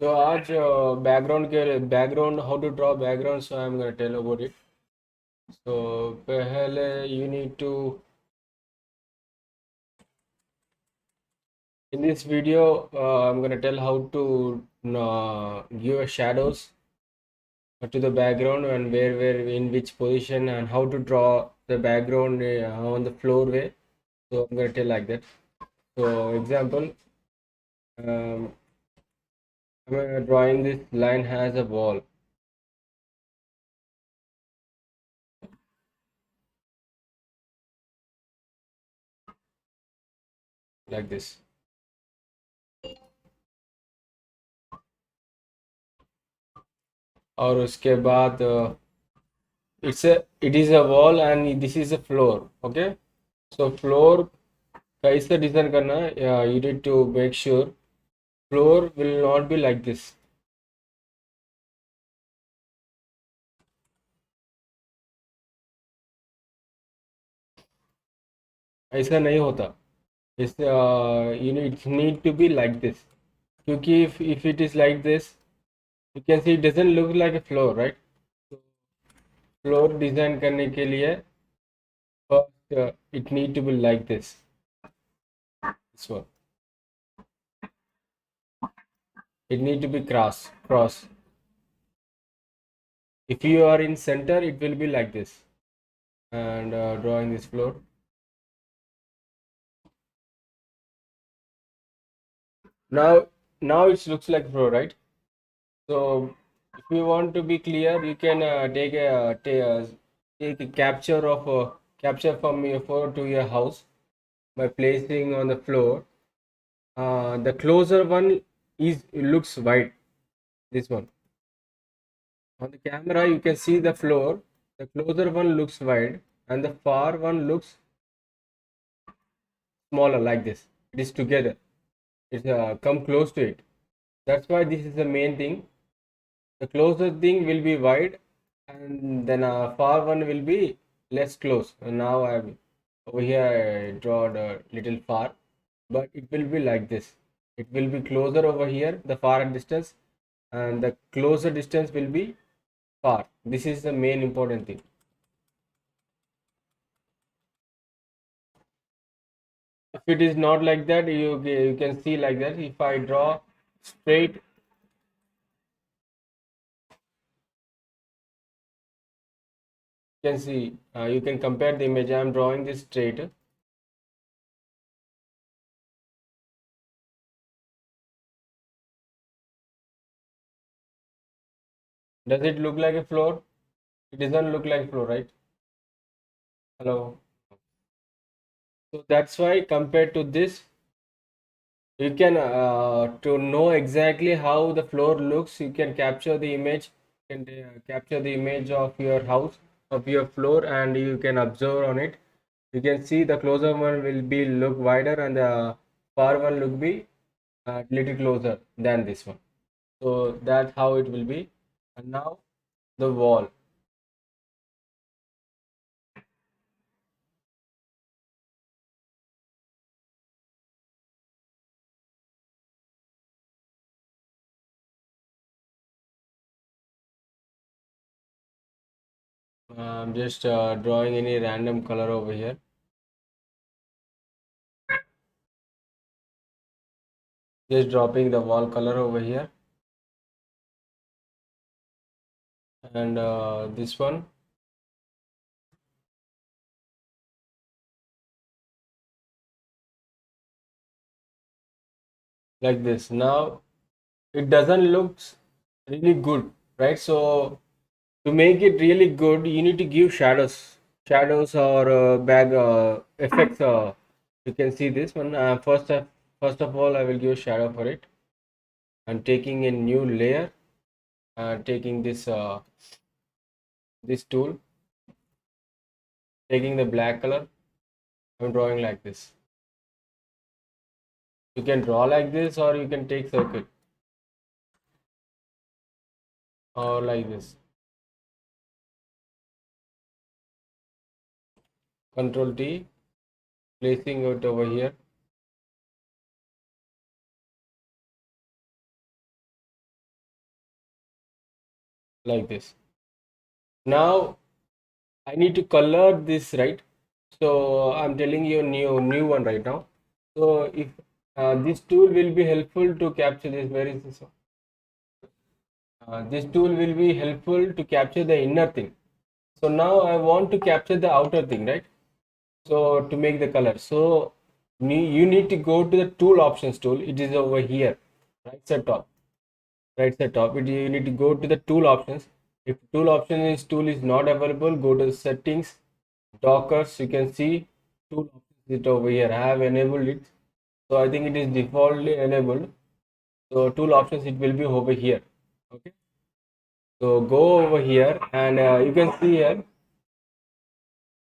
तो आज background how to draw background, so I am gonna tell about it. So पहले you need to, in this video, I'm gonna tell how to give a shadows to the background and where in which position and how to draw the background on the floor way. So I'm gonna tell like that. So example, um, I'm drawing this line has a wall like this. और उसके बाद it is a wall and this is a floor. Okay, so floor कैसे design करना है, you need to make sure floor will not be like this. ऐसा नहीं होता. इस you need to be like this. क्योंकि if it is like this, you can see it doesn't look like a floor, right? So floor design करने के लिए first it need to be like this one. It need to be cross. If you are in center, it will be like this. And drawing this floor. Now it looks like floor, right? So if you want to be clear, you can take a capture from your phone to your house by placing on the floor. The closer one is looks wide. This one on the camera you can see the floor. The closer one looks wide, and the far one looks smaller like this. It is together. It's come close to it. That's why this is the main thing. The closer thing will be wide, and then far one will be less close. And now I'm over here. I draw a little far, but it will be like this. It will be closer over here, the far distance, and the closer distance will be far. This is the main important thing. If it is not like that, you can see like that. If I draw straight, you can see, you can compare the image. I am drawing this straight. Does it look like a floor? It doesn't look like floor, right? Hello. So that's why compared to this, you can to know exactly how the floor looks. You can capture the image. You can capture the image of your house, of your floor, and you can observe on it. You can see the closer one will be look wider, and the far one look be little closer than this one. So that's how it will be. And now the wall. I'm just drawing any random color over here. Just dropping the wall color over here, and this one. Like this. Now it doesn't look really good, right? So to make it really good, you need to give shadows or bag effects. You can see this one. First of all, I will give shadow for it. I'm taking a new layer and taking this tool, taking the black color. I'm drawing like this. You can draw like this, or you can take circle, or like this. Control T, placing it over here. like this. Now I need to color this, right? So I'm telling you new one right now. So if this tool will be helpful to capture this, where is this one? This tool will be helpful to capture the inner thing. So now I want to capture the outer thing, right? So to make the color, so you need to go to the tool options tool. It is over here, right side top, right side top. You need to go to the tool options. If tool is not available, go to the settings, Dockers. You can see tool options it over here. I have enabled it, so I think it is defaultly enabled. So tool options it will be over here. Okay, so go over here and you can see here.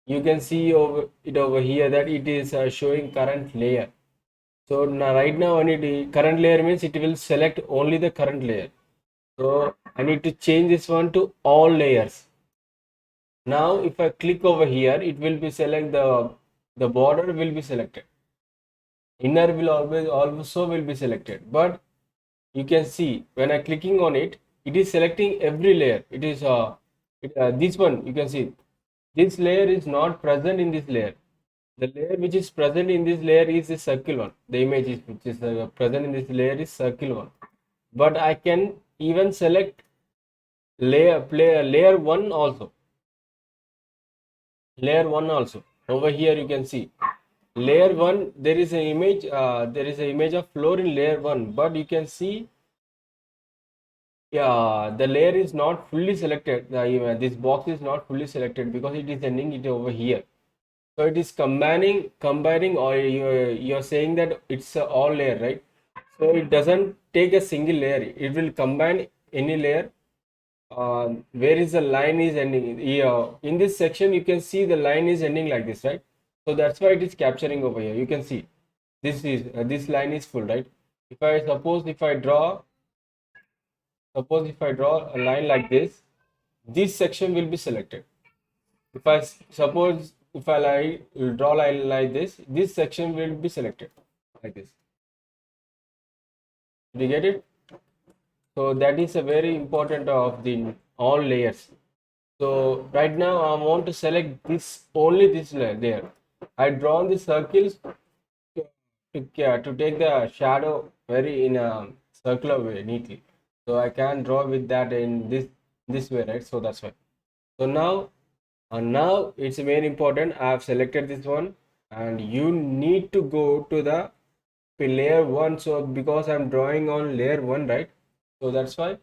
You can see over here that it is showing current layer. So now right now I need current layer means it will select only the current layer. So I need to change this one to all layers. Now if I click over here, it will be select the border will be selected. Inner will always also will be selected. But you can see when I clicking on it, it is selecting every layer. It is this one. You can see this layer is not present in this layer. The layer which is present in this layer is a circle one. The image is which is present in this layer is circle one. But I can even select layer one also. Layer one also. Over here you can see layer one. There is an image. There is an image of floor in layer one. But you can see, yeah, the layer is not fully selected. This box is not fully selected because it is ending it over here. So it is combining, or you're saying that it's a all layer, right? So it doesn't take a single layer. It will combine any layer. Where is the line is ending? Yeah, in this section, you can see the line is ending like this, right? So that's why it is capturing over here. You can see this line is full, right? Suppose if I draw a line like this section will be selected. If I suppose if I draw line like this section will be selected like this. Did you get it? So that is a very important of the all layers. So right now I want to select this only this layer there. I drawn the circles to take the shadow very in a circular way neatly. So I can draw with that in this way, right? So that's why. So now it's very important. I have selected this one, and you need to go to the layer one. So because I'm drawing on layer one, right? So that's why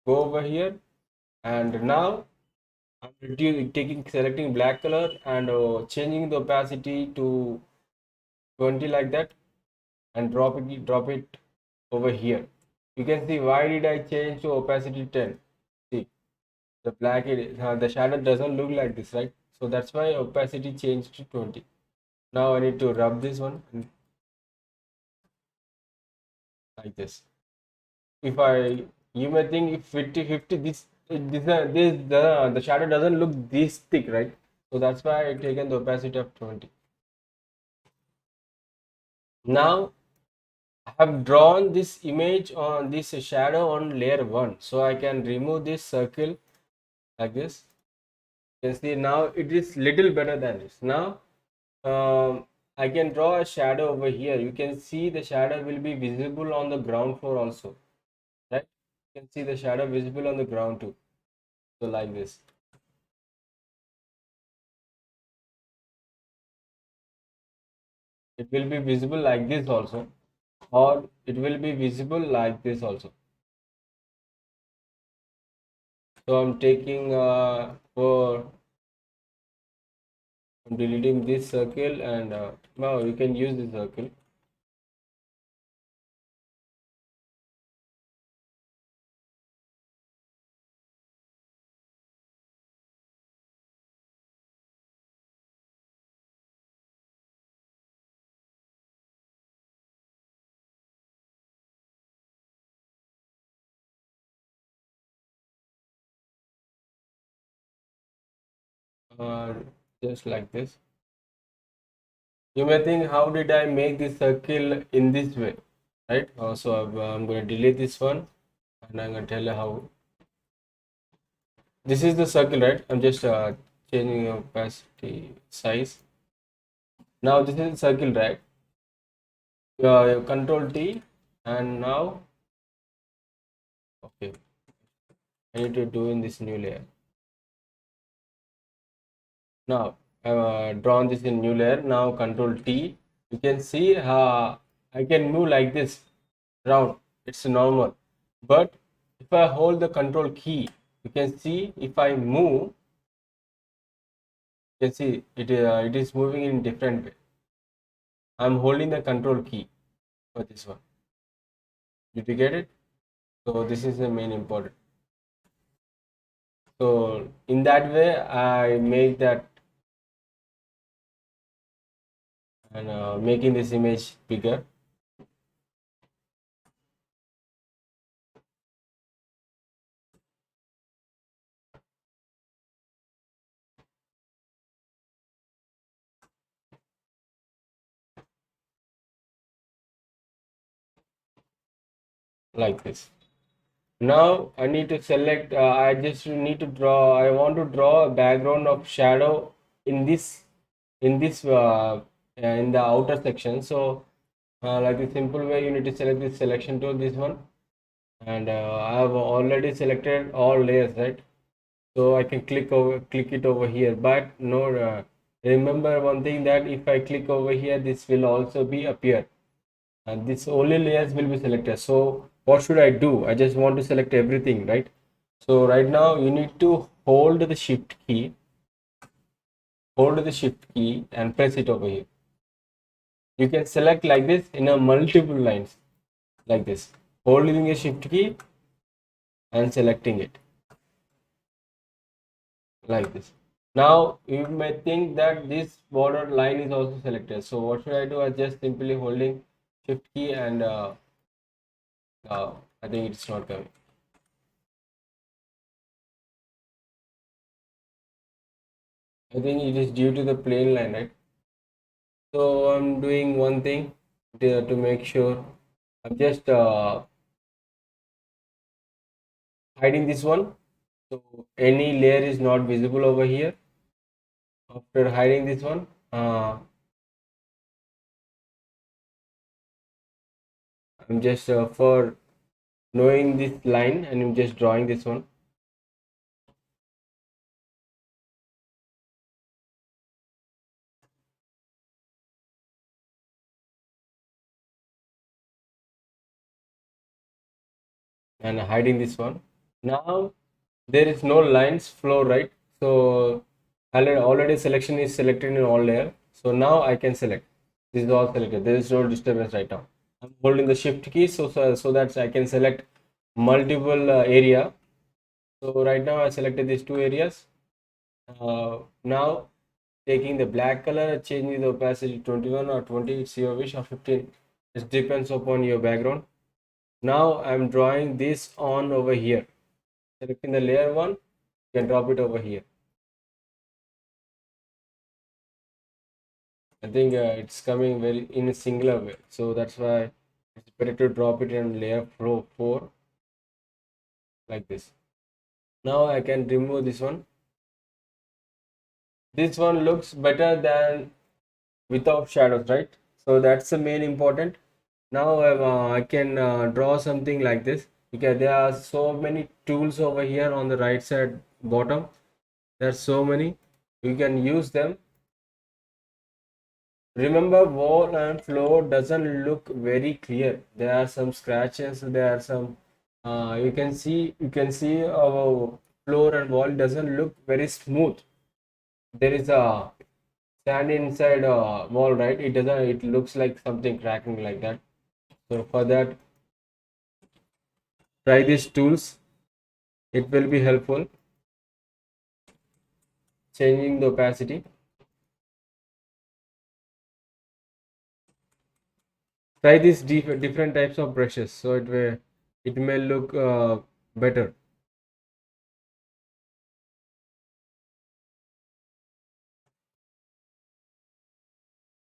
go over here, and now I'm selecting black color and changing the opacity to 20 like that, and drop it over here. You can see why did I change to opacity 10? See the shadow doesn't look like this, right? So that's why opacity changed to 20. Now I need to rub this one like this. If I You may think if 50-50 the shadow doesn't look this thick, right? So that's why I taken the opacity of 20. Now I have drawn this image on this shadow on layer 1, so I can remove this circle like this. You can see now it is little better than this. Now I can draw a shadow over here. You can see the shadow will be visible on the ground floor also, right? You can see the shadow visible on the ground too. So like this. It will be visible like this also, or it will be visible like this also. So I'm taking for I'm deleting this circle, and now you can use this circle. uh, just like this. You may think, how did I make this circle in this way, right? So I'm going to delete this one, and I'm going to tell you how. This is the circle, right? I'm just changing opacity size. Now this is the circle, right? Control T, and now okay, I need to do in this new layer. Now I've drawn this in new layer. Now Control T. You can see I can move like this round. It's normal. But if I hold the Control key, you can see if I move, you can see it is moving in different way. I'm holding the Control key for this one. Did you get it? So this is the main important. So in that way, I make that and making this image bigger. Like this. Now I need to select, I just need to draw, I want to draw a background of shadow in this, in the outer section. So like a simple way, you need to select this selection tool, this one. And I have already selected all layers, right? So I can click it over here, but no, remember one thing, that if I click over here, this will also be appear. And this only layers will be selected. So what should I do? I just want to select everything, right? So right now you need to hold the shift key and press it over here. You can select like this in a multiple lines, like this, holding a shift key and selecting it like this. Now you may think that this border line is also selected. So what should I do? I just simply holding shift key and I think it's not coming. I think it is due to the plane line, right? So I'm doing one thing to make sure. I'm just hiding this one. So any layer is not visible over here. After hiding this one, I'm just for knowing this line, and I'm just drawing this one. And hiding this one. Now there is no lines flow, right? So already selection is selected in all layer. So now I can select. This is all selected. There is no disturbance right now. I'm holding the shift key so that I can select multiple area. So right now I selected these two areas. Now taking the black color, changing the opacity 21 or 20, it's your wish, or 15. It depends upon your background. Now I'm drawing this on over here. Selecting the layer one, you can drop it over here. I think it's coming very in a singular way, so that's why it's better to drop it in layer 4 like this. Now I can remove this one. This one looks better than without shadows, right? So that's the main important. Now I can draw something like this, because there are so many tools over here on the right side bottom. There's so many, you can use them. Remember, wall and floor doesn't look very clear. There are some scratches, there are some you can see our floor and wall doesn't look very smooth. There is a sand inside a wall, right? It looks like something cracking like that. So for that, try these tools. It will be helpful. Changing the opacity. Try these different types of brushes, so it may look better.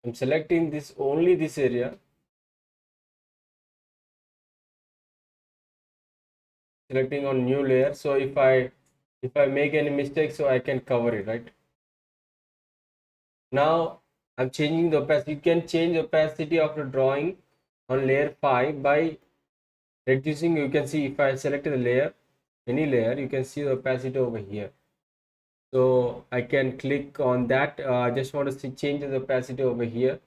I'm selecting this only this area, selecting on new layer. So if I if I make any mistake, so I can cover it, right? Now I'm changing the opacity. You can change opacity after drawing on layer 5 by reducing. You can see if I select the layer, any layer, you can see the opacity over here. So I can click on that. I just want to see, change the opacity over here.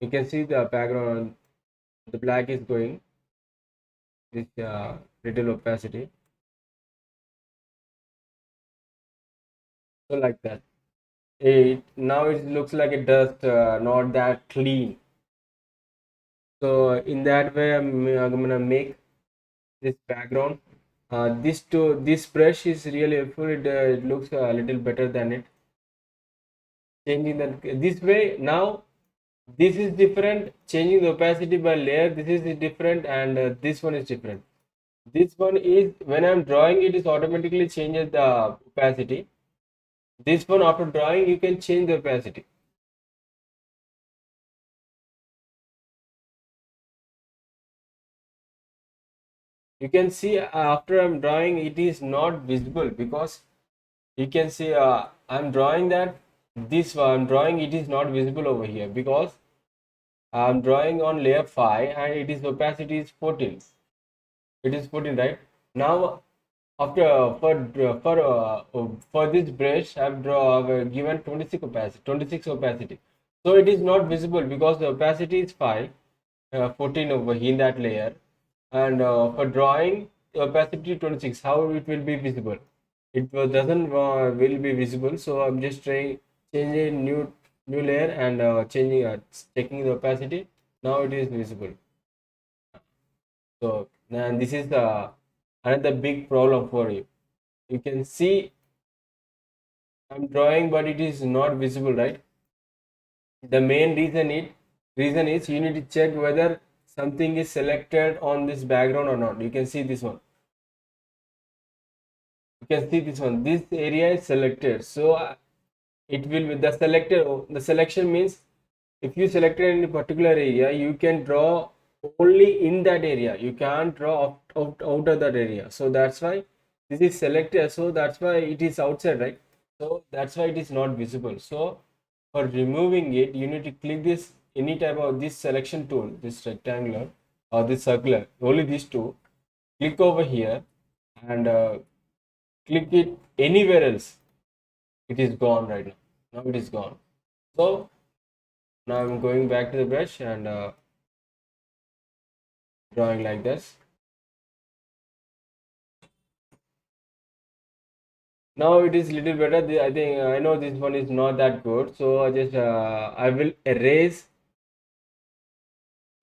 You can see the background, the black is going, this little opacity. So like that. Now it looks like it does not that clean. So in that way, I'm gonna make this background. This brush is really helpful. It looks a little better than it. Changing that this way now. This is different. Changing the opacity by layer. This is different, and this one is different. This one is when I'm drawing it is automatically changes the opacity. This one after drawing you can change the opacity. You can see after I'm drawing it is not visible because you can see I'm drawing that this one I'm drawing it is not visible over here because I'm drawing on layer 5 and it is opacity is 14. It is 14, right? Now after for this brush I've given 26 opacity, so it is not visible because the opacity is 5, 14 over here in that layer, and for drawing the opacity 26, how it will be visible? It doesn't will be visible. So I'm just trying changing new layer and changing checking the opacity. Now it is visible. So and this is the another big problem for you. You can see I'm drawing but it is not visible, right? The main reason is you need to check whether something is selected on this background or not. You can see this one. You can see this one. This area is selected, so it will be the selection means if you selected any particular area you can draw only in that area. You can't draw out of that area. So that's why this is selected, so that's why it is outside, right? So that's why it is not visible. So for removing it you need to click this any type of this selection tool, this rectangular or this circular, only these two. Click over here and click it anywhere else. It is gone right now. Now it is gone. So now I'm going back to the brush and drawing like this. Now it is little better. I think I know this one is not that good, so I will erase.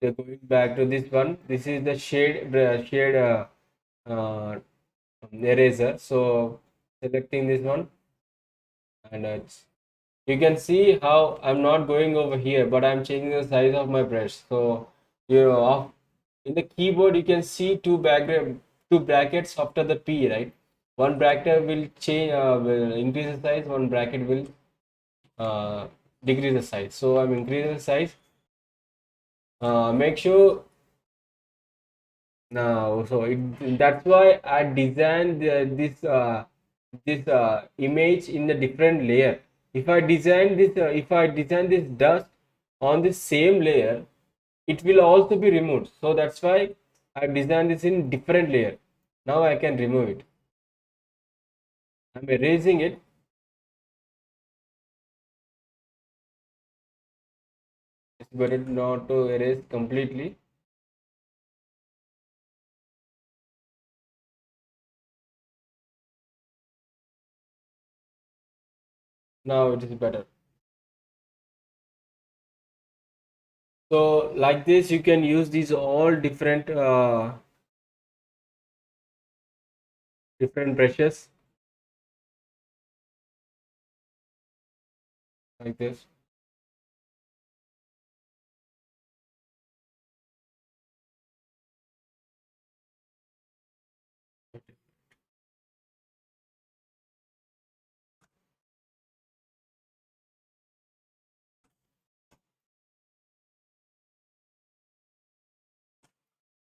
Going back to this one, this is the shade uh, eraser. So selecting this one, and you can see how I'm not going over here, but I'm changing the size of my brush. So you know, in the keyboard you can see two brackets after the P, right? One bracket will change, will increase the size. One bracket will uh, decrease the size. So I'm increasing the size. Make sure now. So that's why I designed this image in a different layer. If I design this dust on the same layer, it will also be removed. So that's why I designed this in different layer. Now I can remove it. I'm erasing it. It's better not to erase completely. Now it is better. So like this, you can use these all different brushes like this.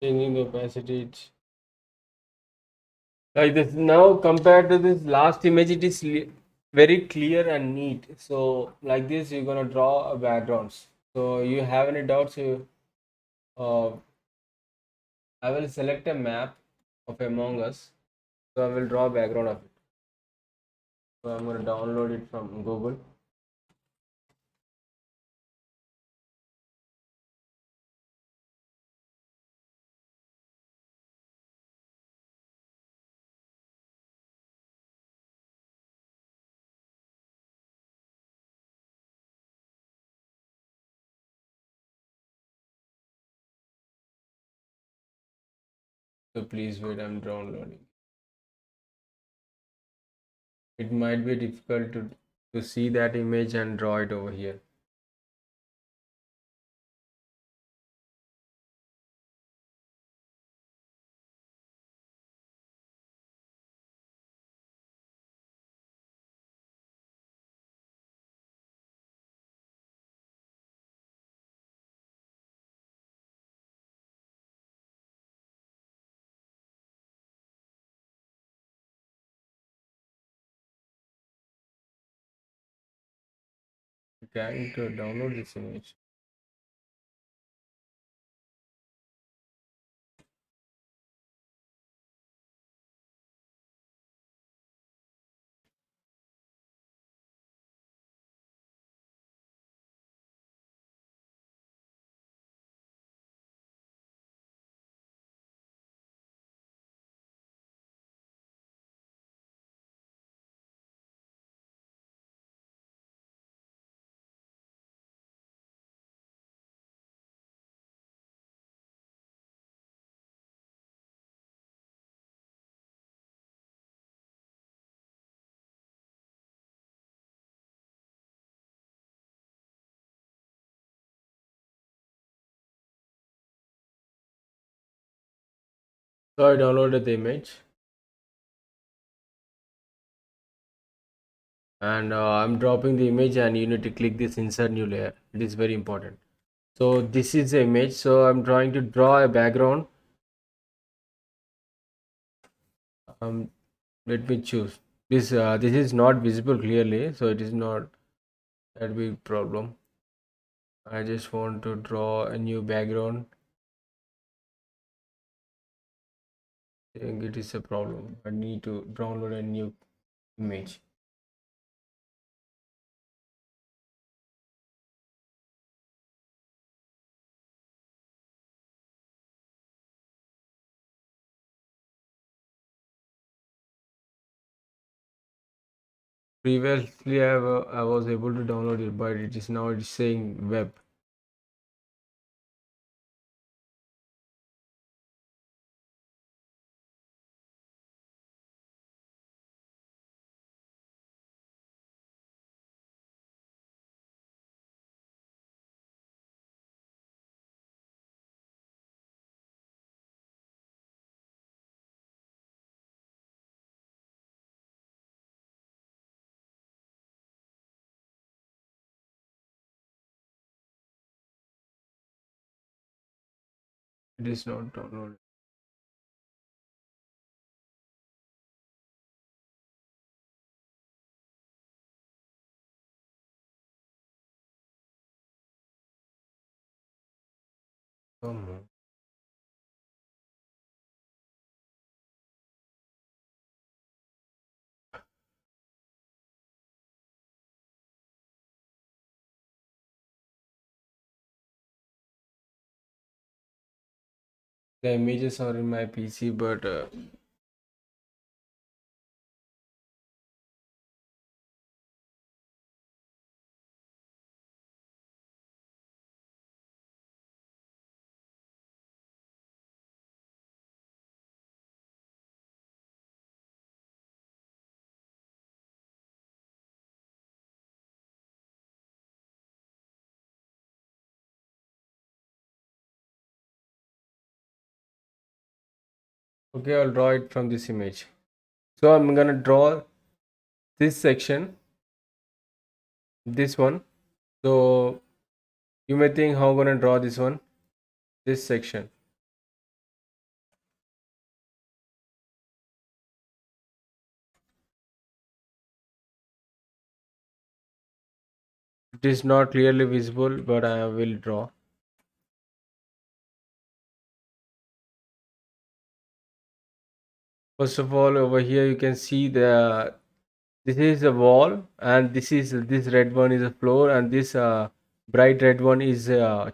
changing the opacity. Like this now compared to this last image, it is very clear and neat. So like this, you're gonna draw a backgrounds. So you have any doubts? Uh, I will select a map of Among Us. So I will draw a background of it. So I'm gonna download it from Google. So please wait, I'm downloading. It might be difficult to see that image and draw it over here. Trying to download this image. So I downloaded the image. And I'm dropping the image and you need to click this insert new layer. It is very important. So this is the image. So I'm trying to draw a background. Let me choose this. This is not visible clearly, so it is not that big problem. I just want to draw a new background. I think it is a problem. I need to download a new image. Previously, I was able to download it, but it is now it's saying web. It is not downloaded. Come on. The images are in my PC, but okay, I'll draw it from this image. So I'm gonna draw this section, this one. So you may think how I'm gonna draw this one, this section. It is not clearly visible, but I will draw. First of all, over here you can see this is a wall, and this red one is a floor, and this bright red one is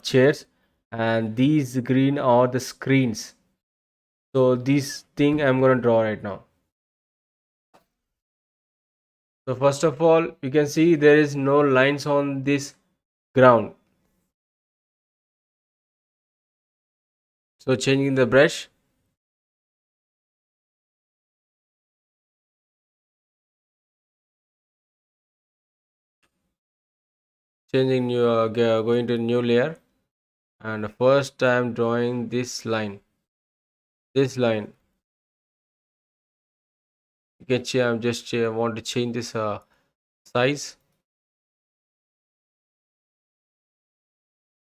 chairs, and these green are the screens. So this thing I'm gonna draw right now. So first of all, you can see there is no lines on this ground. So changing the brush, changing new going to new layer, and first I'm drawing this line. This line. You can change. I'm just want to change this size.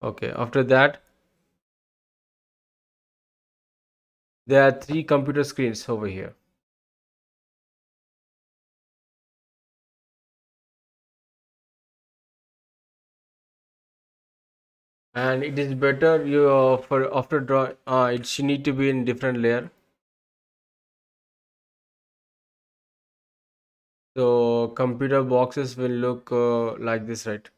Okay. After that, there are three computer screens over here. And it is better you for after draw it should need to be in different layer. So computer boxes will look like this, right?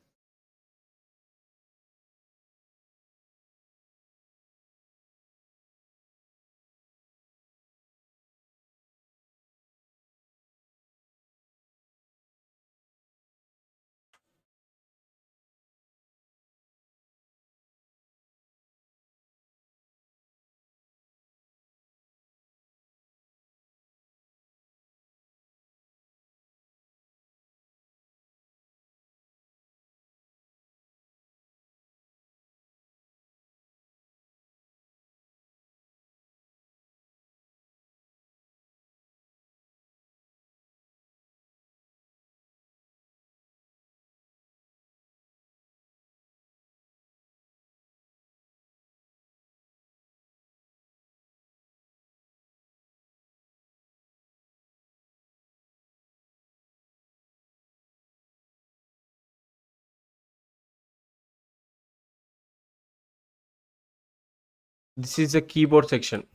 This is the keyboard section.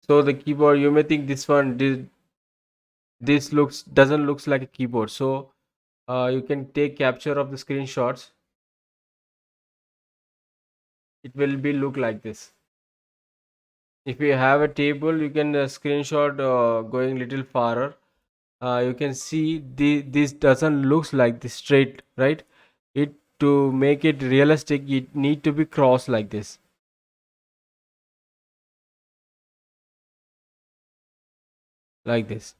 So the keyboard, you may think this looks doesn't looks like a keyboard. So you can take capture of the screenshots. It will be look like this. If you have a table, you can screenshot going little farther. You can see this doesn't looks like this straight, right? It to make it realistic, it need to be crossed like this, like this.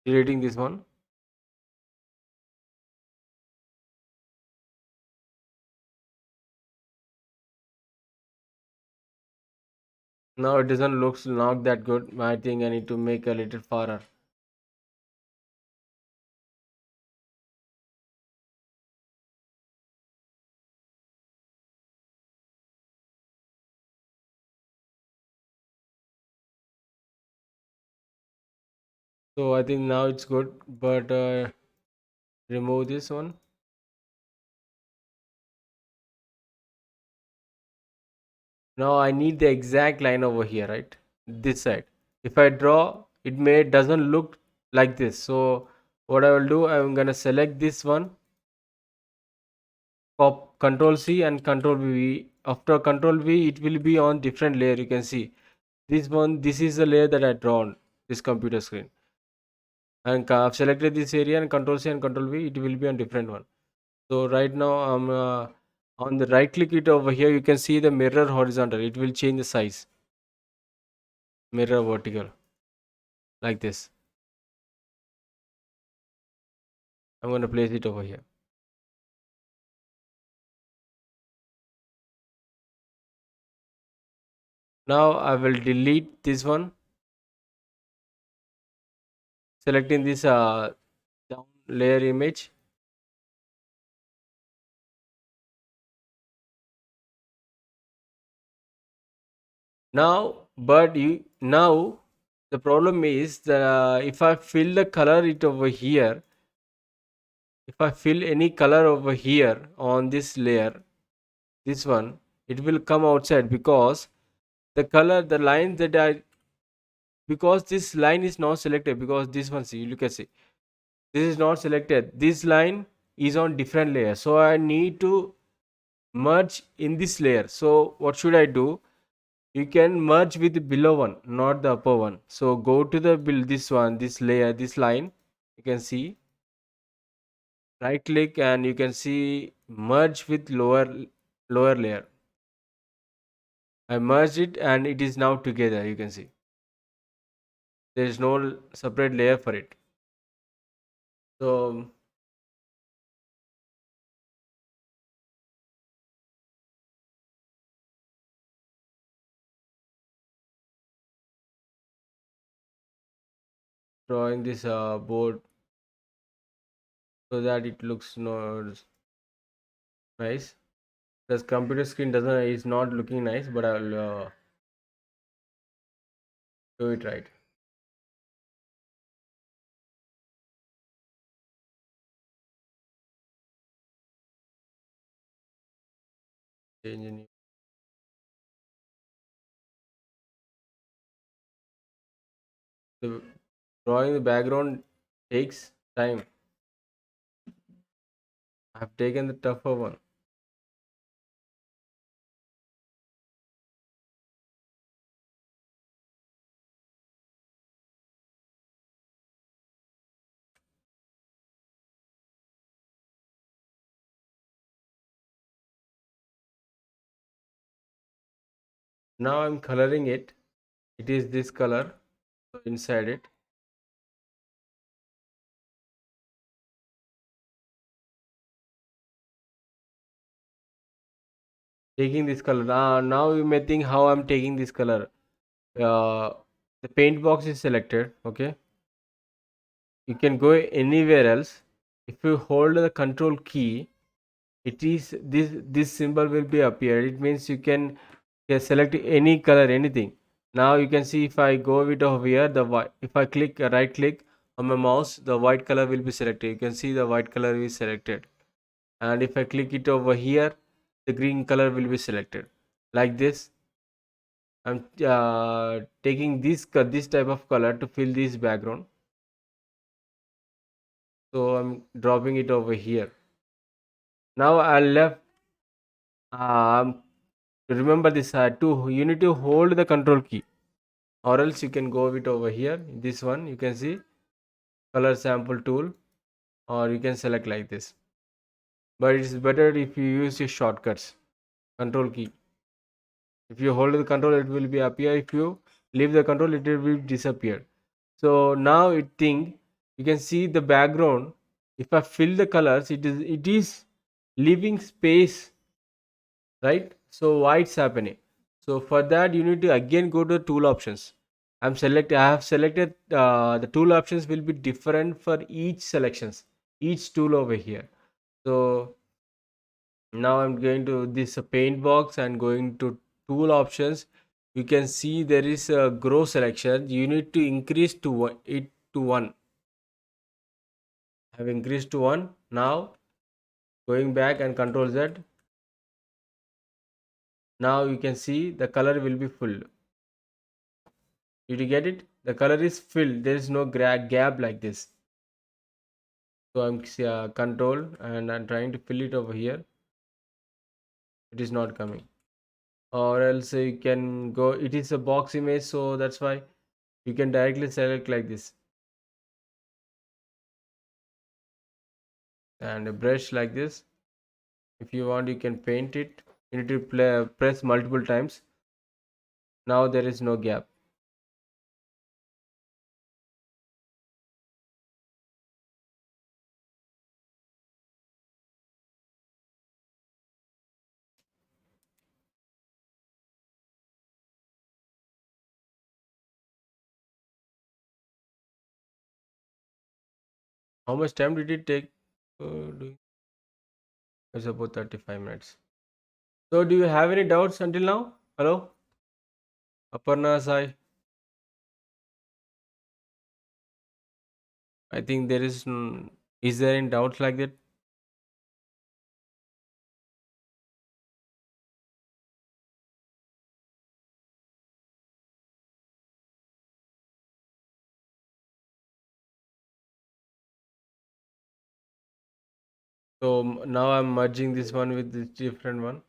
Deleting this one. Now it doesn't looks not that good. I think I need to make a little farther. So I think now it's good, but remove this one. Now I need the exact line over here, right? This side. If I draw, it may doesn't look like this. So what I will do, I'm gonna select this one, Control C and Control V. After Control V, it will be on different layer. You can see this one. This is the layer that I drawn. This computer screen, and I've selected this area and Control C and Control V. It will be on different one. So right now I'm on the right click it over here. You can see the mirror horizontal. It will change the size. Mirror vertical like this. I'm going to place it over here. Now I will delete this one, selecting this down layer image. Now, but you now The problem is that if I fill the color it over here, if I fill any color over here on this layer, this one, it will come outside because the color, the line that I, because this line is not selected, because this one, see, you can see, this is not selected. This line is on different layer. So I need to merge in this layer. So what should I do? You can merge with the below one, not the upper one. So go to the this one, this layer, this line. You can see, right click and you can see merge with lower layer. I merged it and it is now together. You can see there is no separate layer for it. So drawing this board so that it looks no nice. This computer screen doesn't is not looking nice, but I'll do it right. Change in the drawing the background takes time. I have taken the tougher one. Now I'm coloring it. It is this color inside it. Taking this color. Now you may think how I'm taking this color. The paint box is selected. Okay. You can go anywhere else. If you hold the control key, it is this symbol will be appear. It means you can select any color, anything. Now you can see if I go with over here, the white. If I click right click on my mouse, the white color will be selected. You can see the white color is selected. And if I click it over here, the green color will be selected. Like this, I'm taking this type of color to fill this background. So I'm dropping it over here. Now I left. Remember this. You need to hold the control key, or else you can go with over here. This one you can see color sample tool, or you can select like this. But it's better if you use your shortcuts. Control key. If you hold the control, it will be appear. If you leave the control, it will disappear. So now it think you can see the background. If I fill the colors, it is leaving space, right? So why it's happening? So for that you need to again go to tool options. I have selected the tool options will be different for each selections, each tool over here. So now I'm going to this paint box and going to tool options. You can see there is a grow selection. You need to increase to it to 1. I have increased to 1. Now going back and control Z. Now you can see the color will be full. Did you get it? The color is filled. There is no gap like this. So I'm control and I'm trying to fill it over here. It is not coming. Or else you can go. It is a box image, so that's why you can directly select like this. And a brush like this. If you want, you can paint it. You need to press multiple times. Now there is no gap. How much time did it take? It's about 35 minutes. So do you have any doubts until now? Hello? Aparna Sai. I think there is is there any doubts like that? So now I'm merging this one with this different one.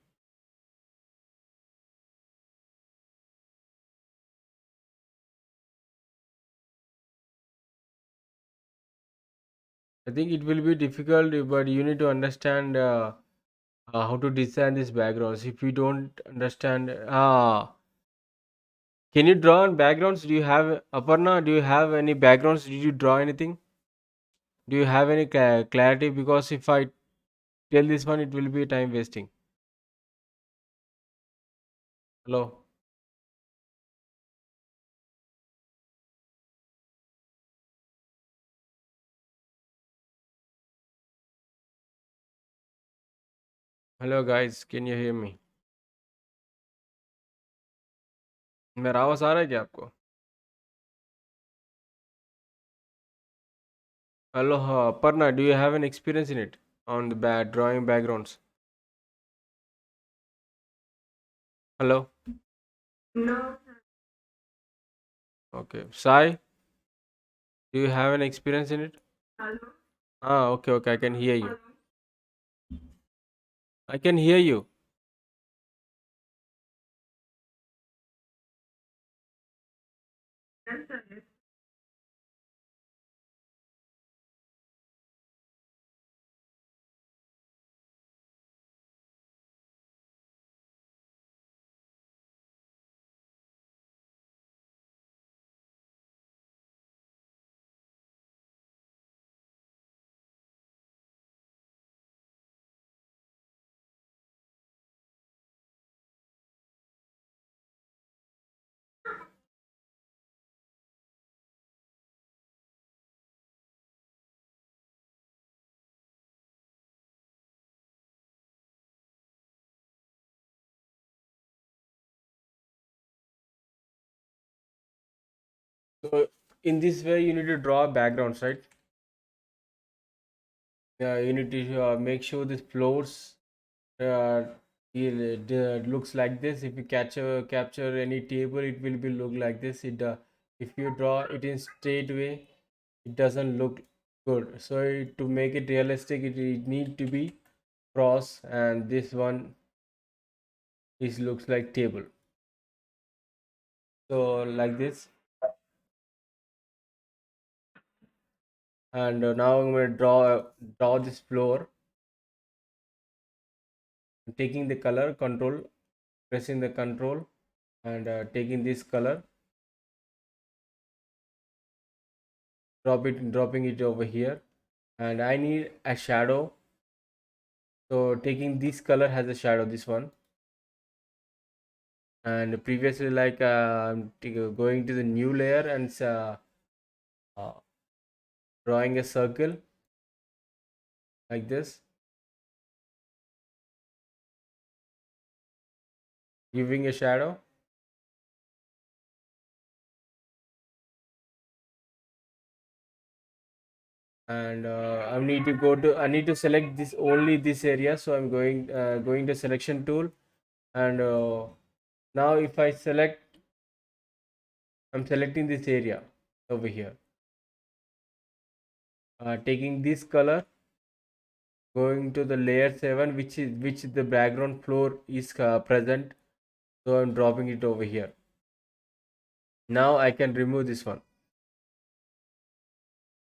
I think it will be difficult, but you need to understand how to design these backgrounds. If you don't understand, can you draw on backgrounds? Do you have Aparna? Do you have any backgrounds? Did you draw anything? Do you have any clarity? Because if I tell this one, it will be time wasting. Hello, hello guys, can you hear me? मेरा आवाज आ रहा है क्या आपको? Hello, Aparna. Do you have an experience in it on the drawing backgrounds? Hello. No. Okay. Sai, do you have an experience in it? Hello. Okay, okay. I can hear you. I can hear you. Yes, sir, yes. So in this way, you need to draw backgrounds, right? You need to make sure the floors uh, looks like this. If you capture any table, it will be look like this. If you draw it in straight way, it doesn't look good. So to make it realistic, it need to be cross, and this one is looks like table. So like this, and now I'm going to draw this floor, taking the color control, pressing the control, and taking this color, dropping it over here, and I need a shadow. So taking this color has a shadow, this one, and previously like I'm going to the new layer and uh, drawing a circle like this, giving a shadow, and I need to select this only this area. So I'm going to selection tool, and now if I select, I'm selecting this area over here, taking this color, going to the layer 7, which the background floor is present. So I'm dropping it over here. Now I can remove this one.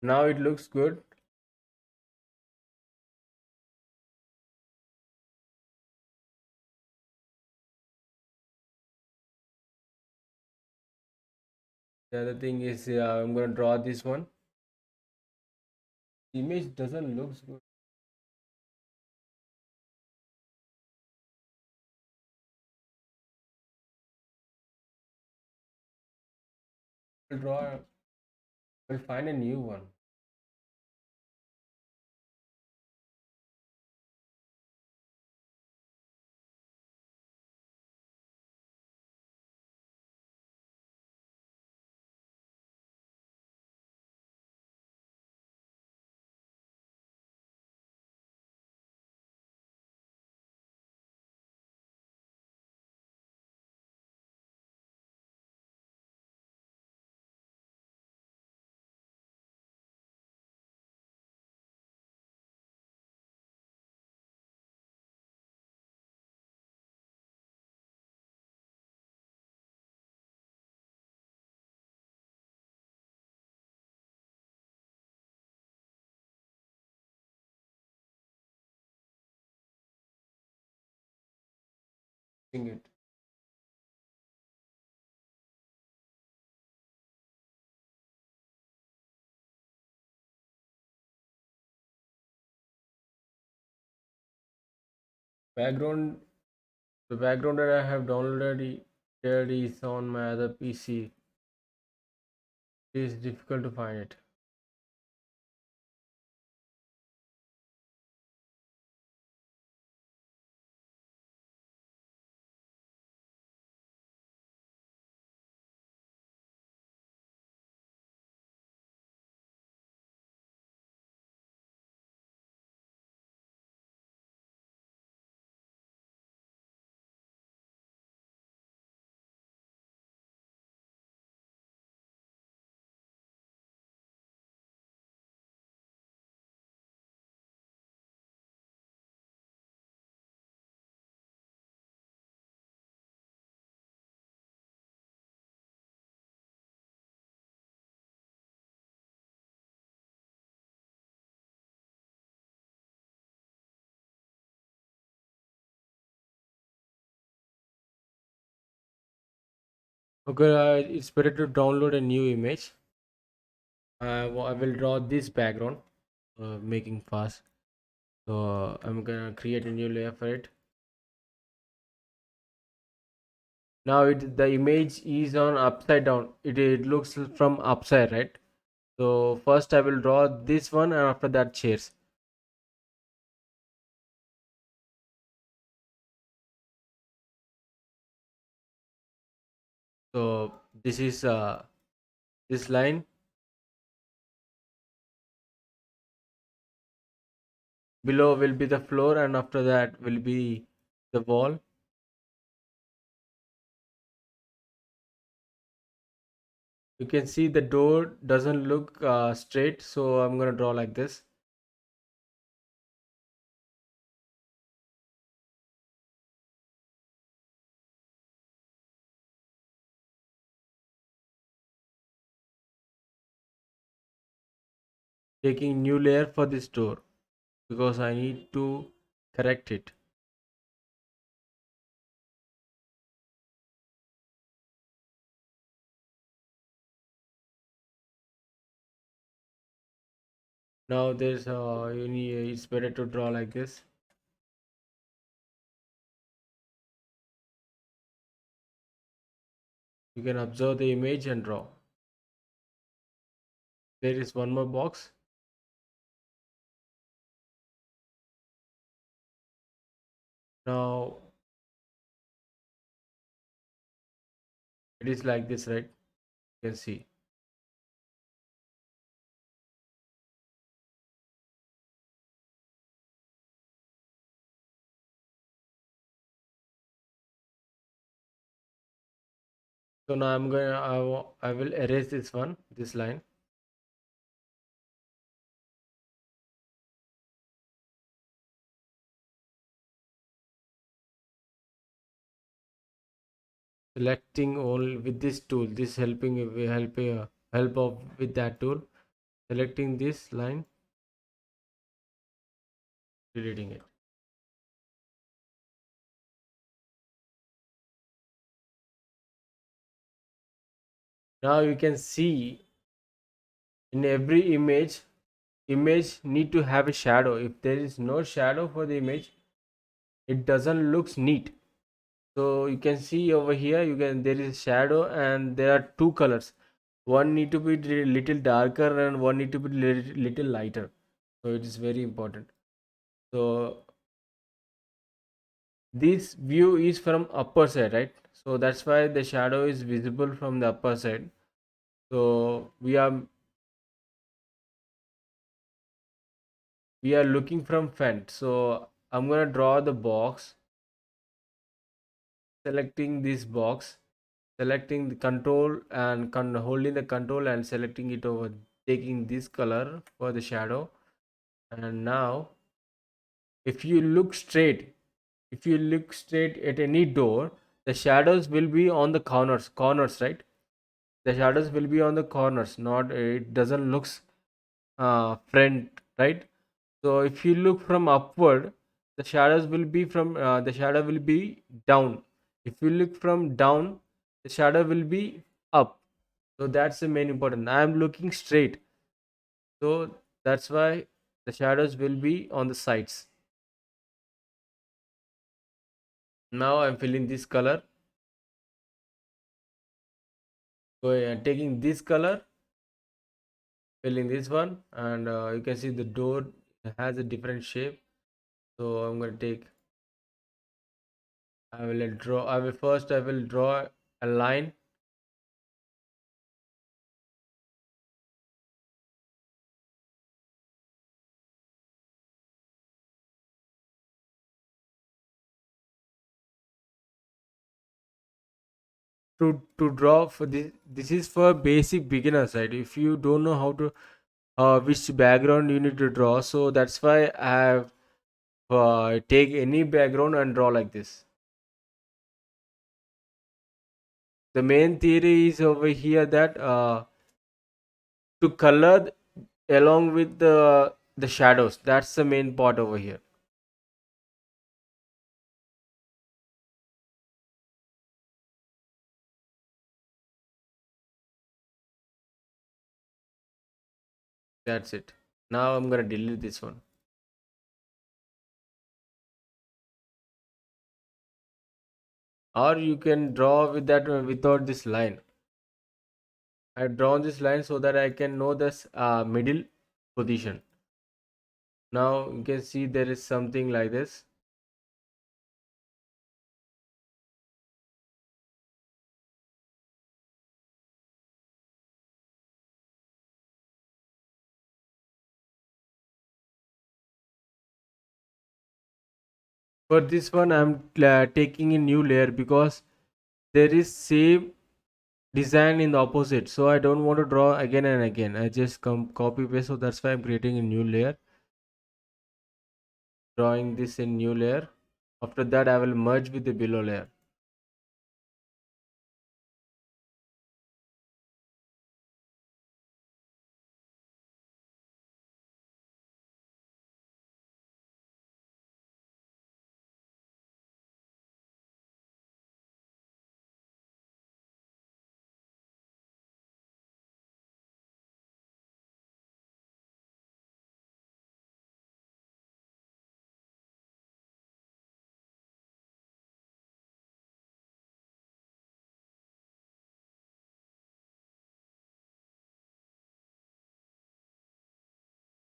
Now it looks good. The other thing is I'm going to draw this one. The image doesn't look good. I'll draw. I'll find a new one. Sing it. Background. The background that I have downloaded there is on my other PC. It is difficult to find it. Okay, it's better to download a new image. I will draw this background, making fast. So I'm gonna create a new layer for it. Now the image is on upside down. It looks from upside, right? So first I will draw this one, and after that chairs. So this is this line. Below will be the floor, and after that will be the wall. You can see the door doesn't look straight, so I'm gonna draw like this. Taking new layer for this door because I need to correct it. Now there's it's better to draw like this. You can observe the image and draw. There is one more box. Now it is like this, right? You can see. So now I will erase this one, this line. Selecting all with this tool. This help of with that tool. Selecting this line, deleting it. Now you can see in every image need to have a shadow. If there is no shadow for the image, it doesn't looks neat. So you can see over here, there is shadow and there are two colors. One need to be little darker and one need to be little lighter. So it is very important. So this view is from upper side, right? So that's why the shadow is visible from the upper side. So we are looking from front. So I'm gonna draw the box, selecting this box, selecting the control and holding the control and selecting it over, taking this color for the shadow. And now if you look straight, if you look straight at any door, the shadows will be on the corners, right? The shadows will be on the corners, not it doesn't looks front, right? So if you look from upward, the shadow will be down. If you look from down, the shadow will be up. So that's the main important. I am looking straight, so that's why the shadows will be on the sides. Now I'm filling this color. So I'm taking this color, filling this one, and you can see the door has a different shape. So I'm gonna take. I will draw. I will draw a line. To draw for this is for basic beginners, right? If you don't know how to which background you need to draw, so that's why I have take any background and draw like this. The main theory is over here that to color along with the shadows, that's the main part over here. That's it. Now I'm gonna delete this one. Or you can draw with that without this line. I've drawn this line so that I can know this middle position. Now you can see there is something like this. For this one, I'm taking a new layer because there is same design in the opposite. So I don't want to draw again and again. I just come copy paste. So that's why I'm creating a new layer. Drawing this in new layer. After that, I will merge with the below layer.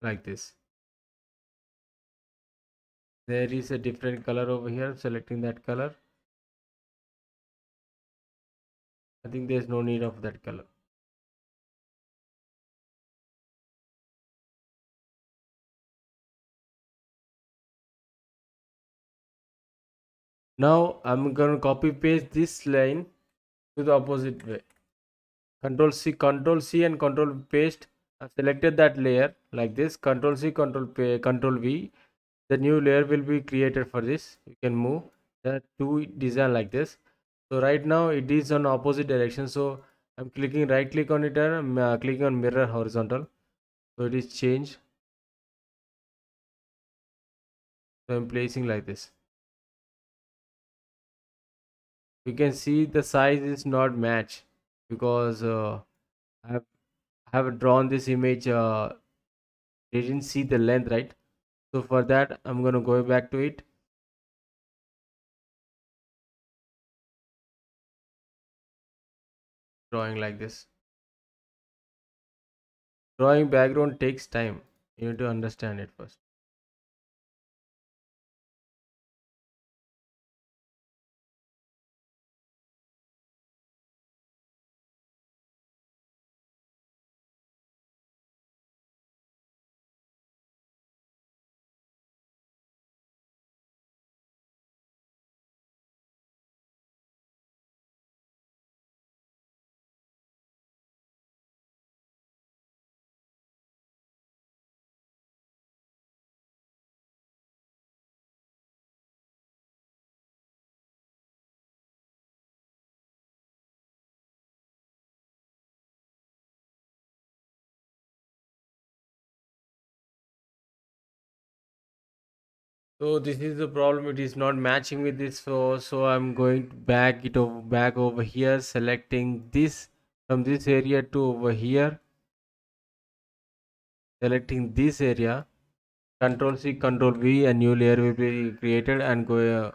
Like this. There is a different color over here. Selecting that color. I think there's no need of that color. Now I'm gonna copy paste this line to the opposite way. Control C and Control paste. I've selected that layer like this. Control C, Control V. The new layer will be created for this. You can move the two design like this. So right now it is on opposite direction. So I'm clicking right click on it and I'm clicking on mirror horizontal. So it is changed. So I'm placing like this. You can see the size is not match because I have I have drawn this image. Didn't see the length, right? So for that, I'm gonna go back to it. Drawing like this. Drawing background takes time. You need to understand it first. So this is the problem. It is not matching with this. So I'm going to back over here, selecting this from this area to over here, selecting this area. Control C, Control V, a new layer will be created, and go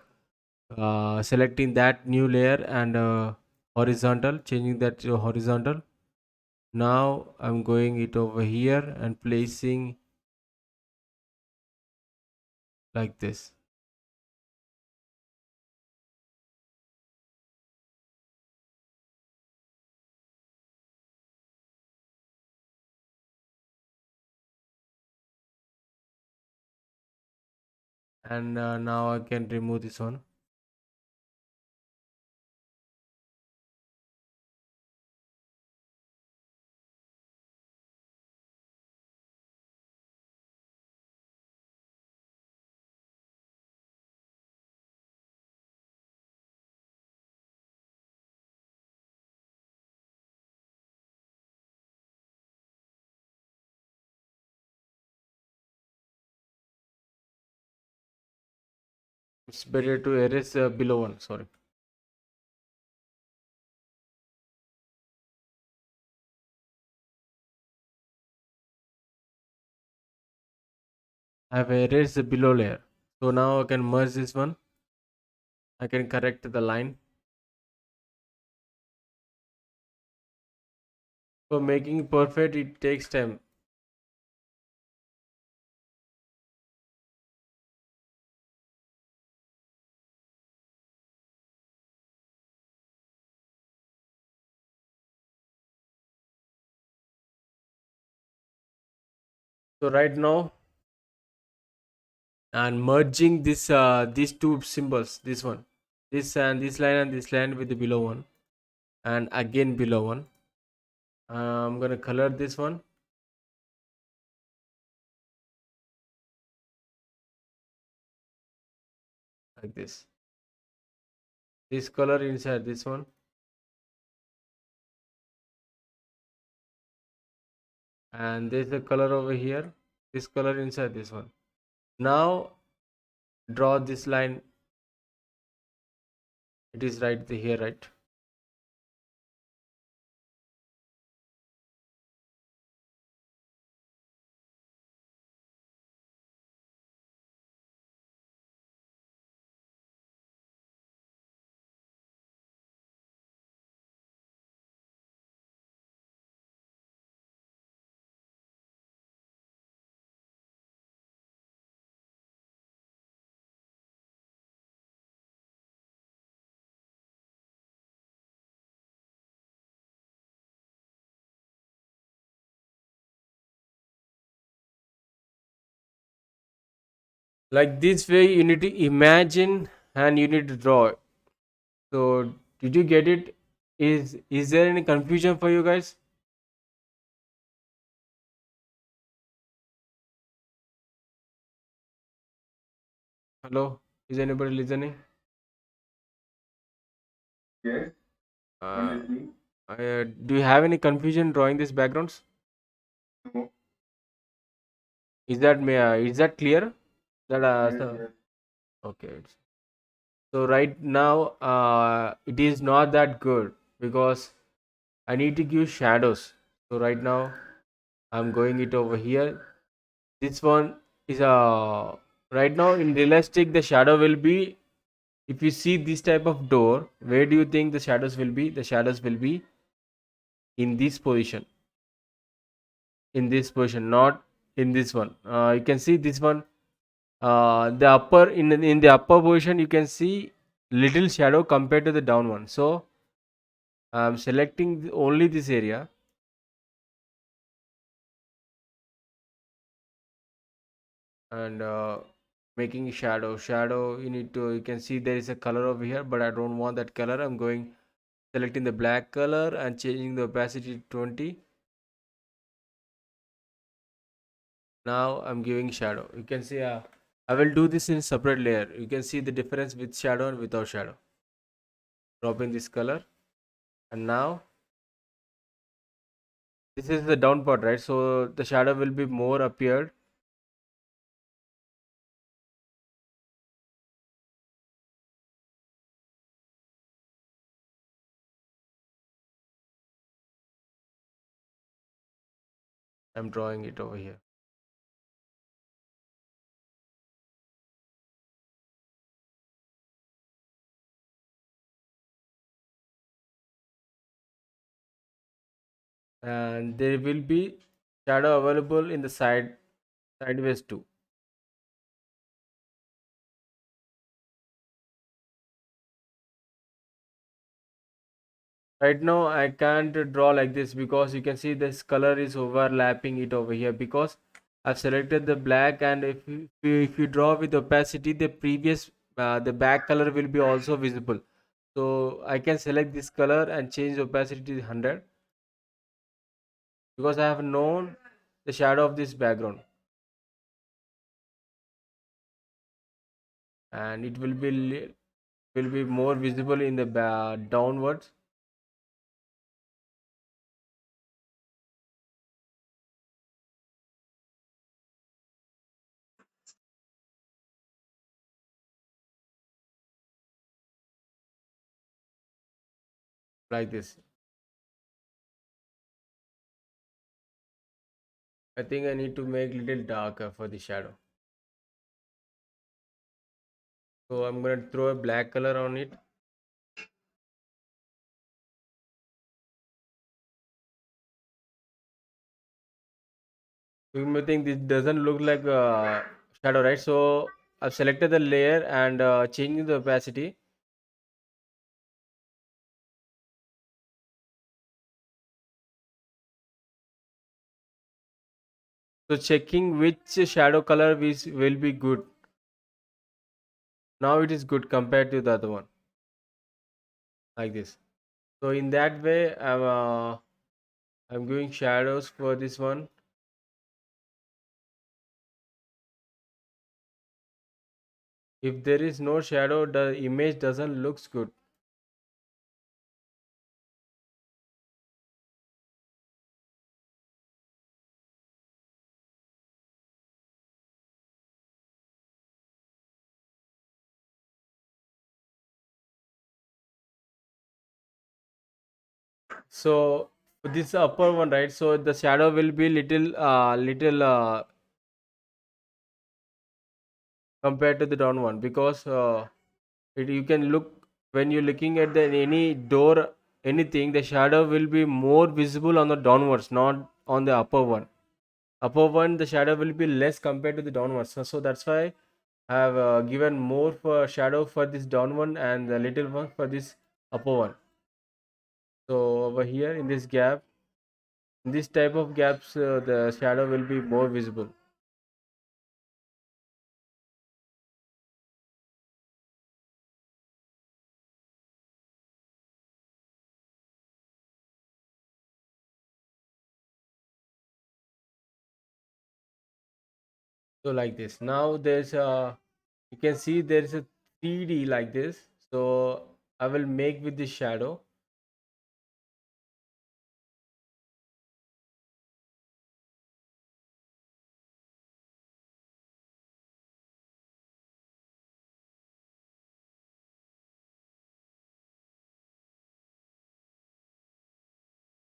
selecting that new layer and horizontal, changing that to horizontal. Now I'm going it over here and placing like this. And now I can remove this one. It's better to erase below one. Sorry. I have erased the below layer. So now I can merge this one. I can correct the line. For making it perfect, it takes time. So right now, and merging these two symbols, this one, this line and this line with the below one, and again below one. I'm gonna color this one like this. This color inside this one, and there's a color over here. This color inside this one. Now draw this line. It is right here, right? Like this way, you need to imagine and you need to draw it. So did you get it? Is there any confusion for you guys? Hello, is anybody listening? Yes, I'm Uh, listening. do you have any confusion drawing these backgrounds? No. Is that clear? That Yes, yes. okay. So right now, it is not that good because I need to give shadows. So right now, I'm going it over here. This one is right now in realistic the shadow will be, if you see this type of door, where do you think the shadows will be? The shadows will be in this position, not in this one. You can see this one, the upper in the upper position you can see little shadow compared to the down one. So I'm selecting only this area and making shadow. You can see there is a color over here, but I don't want that color. I'm going selecting the black color and changing the opacity to 20. Now I'm giving shadow. You can see I will do this in separate layer. You can see the difference with shadow and without shadow. Dropping this color, and now this is the down part, right? So the shadow will be more appeared. I'm drawing it over here. And there will be shadow available in the sideways too. Right now I can't draw like this because you can see this color is overlapping it over here because I've selected the black, and if you draw with opacity, the previous the back color will be also visible. So I can select this color and change the opacity to 100 because I have known the shadow of this background, and it will be more visible in the downwards. Like this. I think I need to make little darker for the shadow. So I'm gonna throw a black color on it. You may think this doesn't look like a shadow, right? So I've selected the layer and changing the opacity. So checking which shadow color will be good. Now it is good compared to the other one, like this. So in that way, I'm giving shadows for this one. If there is no shadow, the image doesn't looks good. So this upper one, right? So the shadow will be little compared to the down one because you can look when you're looking at any door, anything, the shadow will be more visible on the downwards, not on the upper one. Upper one, the shadow will be less compared to the downwards. So that's why I have given more for shadow for this down one and the little one for this upper one. So over here in this gap, in this type of gaps, the shadow will be more visible. So like this. Now there's you can see there is a 3D like this. So I will make with this shadow,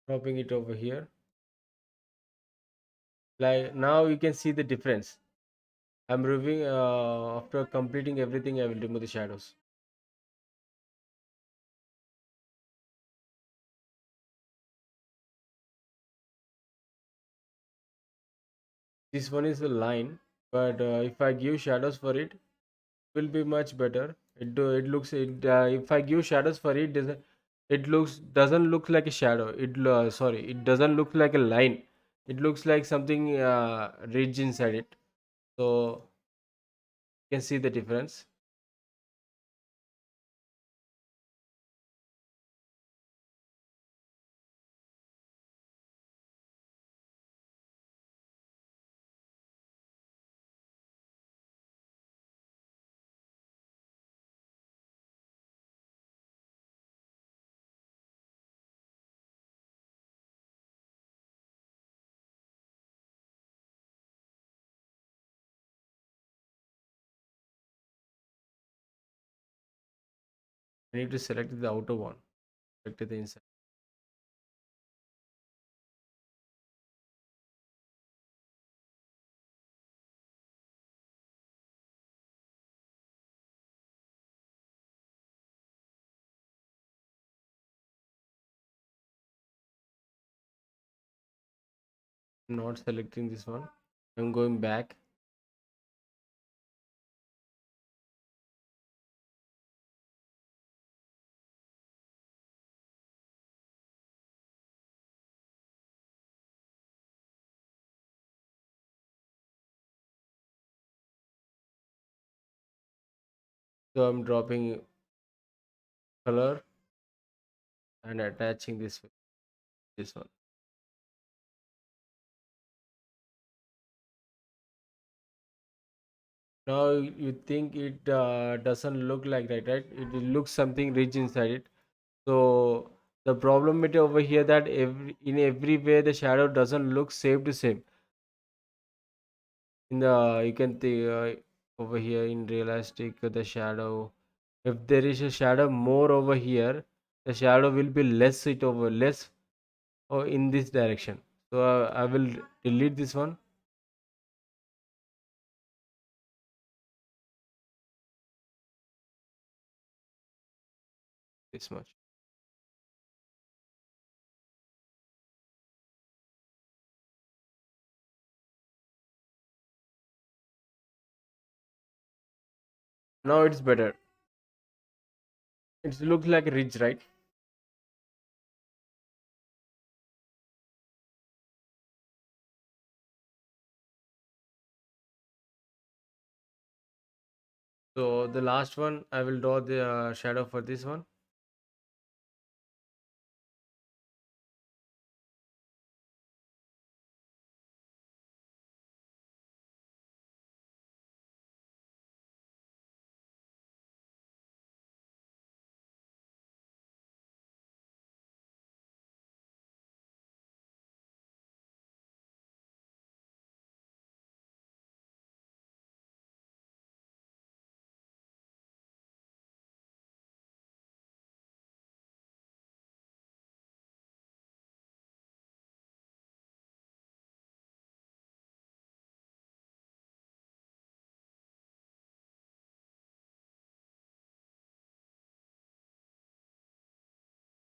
dropping it over here. Like now you can see the difference. I'm removing after completing everything. I will remove the shadows. This one is a line, but if I give shadows for it, will be much better. It looks it if I give shadows for it, doesn't look like a shadow. Sorry, it doesn't look like a line. It looks like something ridge inside it. So you can see the difference. I need to select the outer one, select the inside. Not selecting this one. I'm going back. So I'm dropping color and attaching this one. Now you think it doesn't look like that, right? It looks something rich inside it. So the problem with over here that in every way the shadow doesn't look same to same. In the you can think over here in realistic the shadow. If there is a shadow more over here, the shadow will be less or in this direction. So I will delete this one. This much. Now it's better. It looks like a ridge, right? So the last one, I will draw the shadow for this one.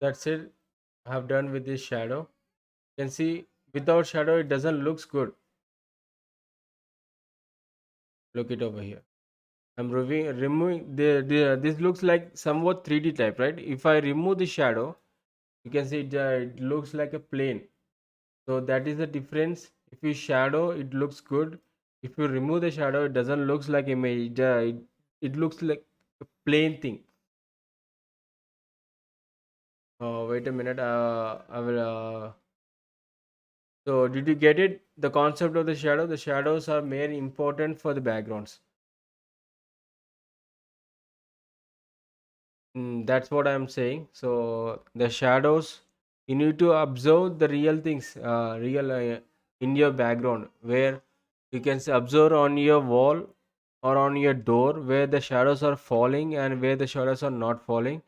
That's it. I have done with this shadow. You can see without shadow it doesn't looks good. Look it over here. I'm removing this looks like somewhat 3D type, right? If I remove the shadow, you can see it looks like a plane. So that is the difference. If you shadow, it looks good. If you remove the shadow, it doesn't looks like image. It looks like a plain thing. Wait a minute. I will. So did you get it? The concept of the shadow. The shadows are more important for the backgrounds. That's what I'm saying. So the shadows, you need to observe the real things, real in your background, where you can observe on your wall or on your door where the shadows are falling and where the shadows are not falling.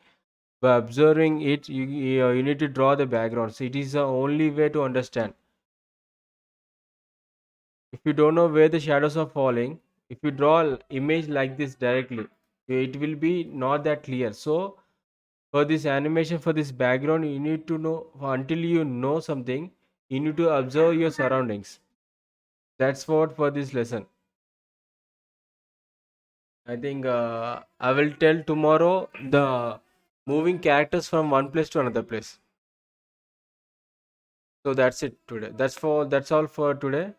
By observing it, you need to draw the backgrounds. It is the only way to understand. If you don't know where the shadows are falling, if you draw image like this directly, it will be not that clear. So for this animation, for this background, you need to know until you know something, you need to observe your surroundings. That's what for this lesson. I think I will tell tomorrow the moving characters from one place to another place. So that's it today. That's all for today.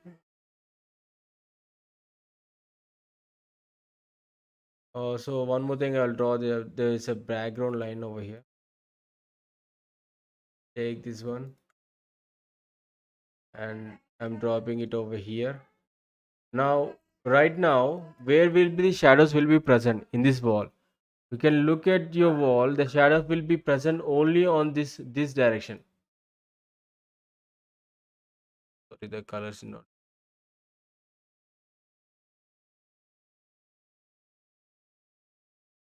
So one more thing I'll draw there is a background line over here. Take this one and I'm dropping it over here. Now, right now, where will be the shadows will be present in this wall? You can look at your wall. The shadows will be present only on this direction. Sorry, the colors is not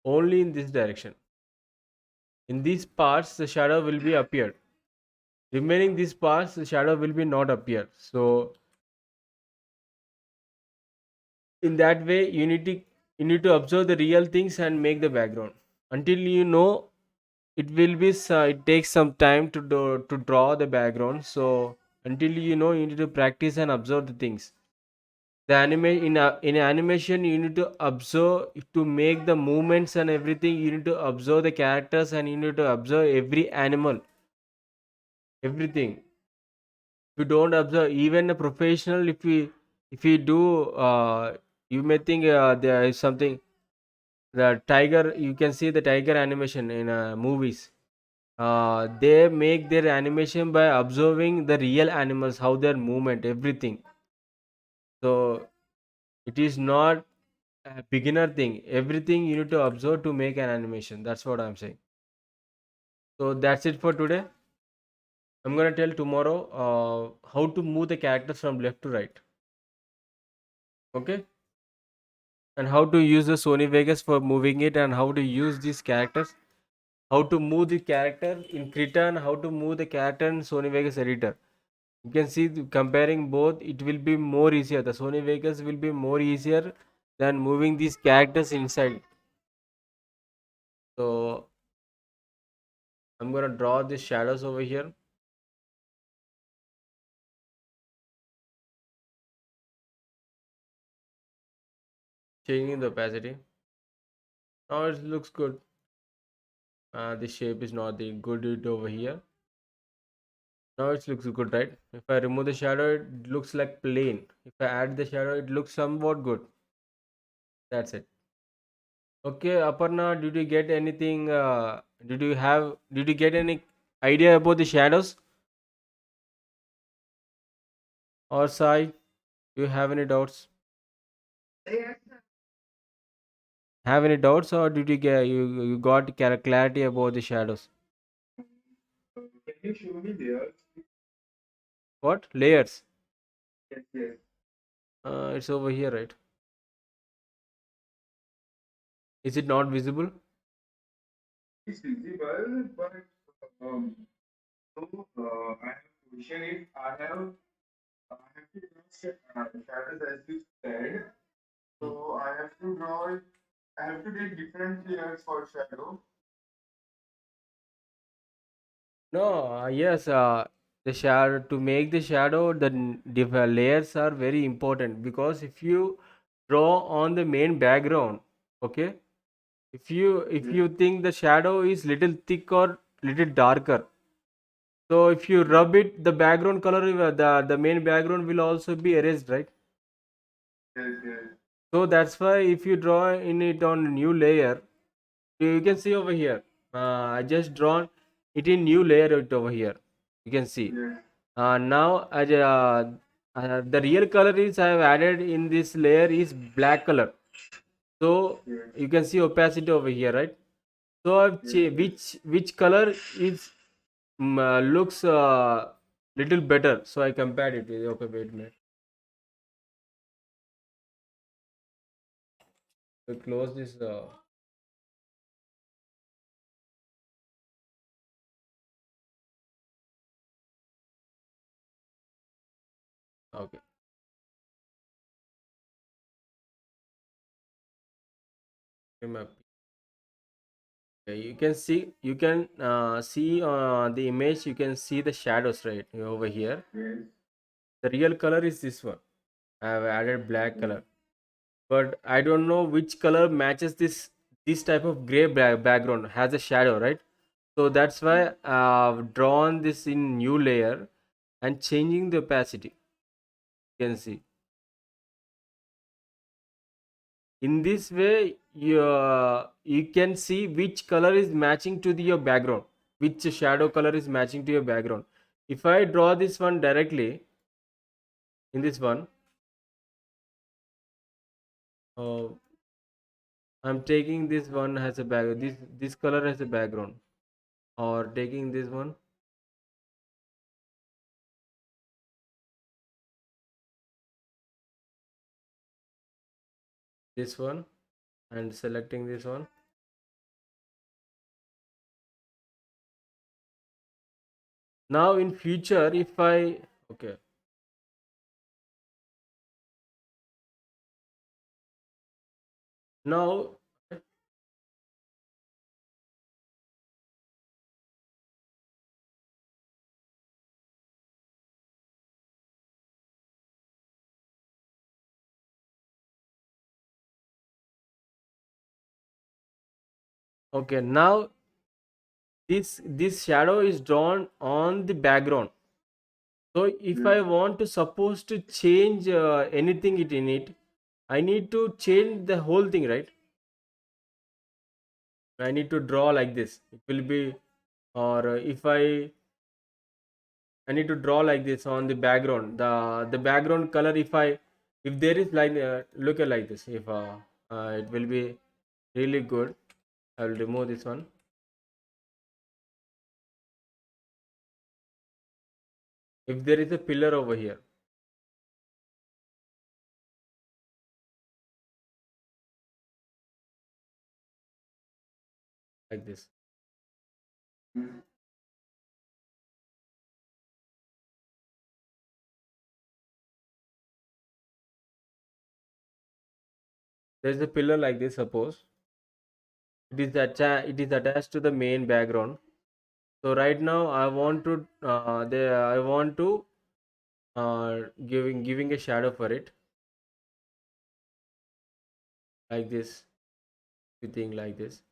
only in this direction. In these parts, the shadow will be appeared. Remaining these parts, the shadow will be not appear. So in that way, you need to observe the real things and make the background. Until you know, it takes some time to draw the background. So Until you know, you need to practice and observe the things. The in animation, you need to observe to make the movements and everything. You need to observe the characters and you need to observe every animal, everything. If you don't observe, even a professional, if you do, you may think there is something. The tiger, you can see the tiger animation in movies. They make their animation by observing the real animals, how their movement, everything. So it is not a beginner thing. Everything you need to observe to make an animation. That's what I'm saying. So that's it for today. I'm gonna tell tomorrow how to move the characters from left to right. Okay, and how to use the Sony Vegas for moving it, and how to use these characters, how to move the character in Krita, and how to move the character in Sony Vegas editor. You can see comparing both, it will be more easier. The Sony Vegas will be more easier than moving these characters inside. So I'm gonna draw the shadows over here. Changing the opacity. Now it looks good. The shape is not the good it over here. Now it looks good, right? If I remove the shadow, it looks like plain. If I add the shadow, it looks somewhat good. That's it. Okay, Aparna, did you get anything? Did you get any idea about the shadows? Or Sai, do you have any doubts? Have any doubts, or did you get you got clarity about the shadows? Can you show me there? What layers? Yes, yes. It's over here, right? Is it not visible? It's visible, but um, so I have a question. If I have to draw shadows as you said, so I have to draw it. I have to take different layers for shadow. No, yes, the shadow to make the shadow, the layers are very important because if you draw on the main background, okay, if you Yes, think the shadow is little thick or little darker, so if you rub it, the background color, the main background will also be erased, right? yes, yes, So that's why if you draw in it on a new layer, you can see over here. I just drawn it in new layer it over here. You can see. yes, Now the real color is I have added in this layer is black color. So yes, you can see opacity over here, right? So I've yes, yes. which color is looks little better. So I compared it with, okay, wait a minute. We close this. Okay. Remap. Okay, you can see the image. You can see the shadows right over here. Yes. The real color is this one. I have added black color, but I don't know which color matches this type of gray background has a shadow, right? So that's why I've drawn this in new layer and changing the opacity. You can see in this way you can see which color is matching to your background, which shadow color is matching to your background. If I draw this one directly in this one, uh, I'm taking this one as a background, this color as a background, or taking this one, this one, and selecting this one. Now in future if I, okay, now Okay, now this shadow is drawn on the background. So if Yes. I want to suppose to change anything in it, I need to change the whole thing, right? I need to draw like this. It will be, or if I need to draw like this on the background. The background color, if there is like look at like this, if it will be really good. I will remove this one. If there is a pillar over here like this, Mm. there is a pillar like this. Suppose it is attached to the main background. So right now I want to giving a shadow for it like this. You think like this.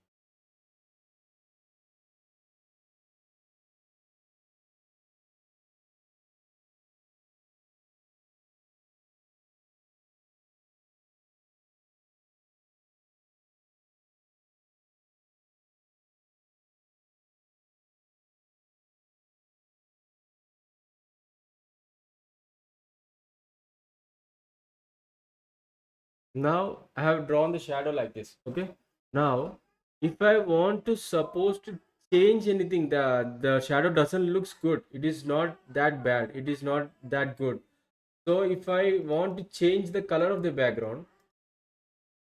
Now I have drawn the shadow like this. Okay. Now if I want to suppose to change anything, the shadow doesn't looks good. It is not that bad. It is not that good. So if I want to change the color of the background,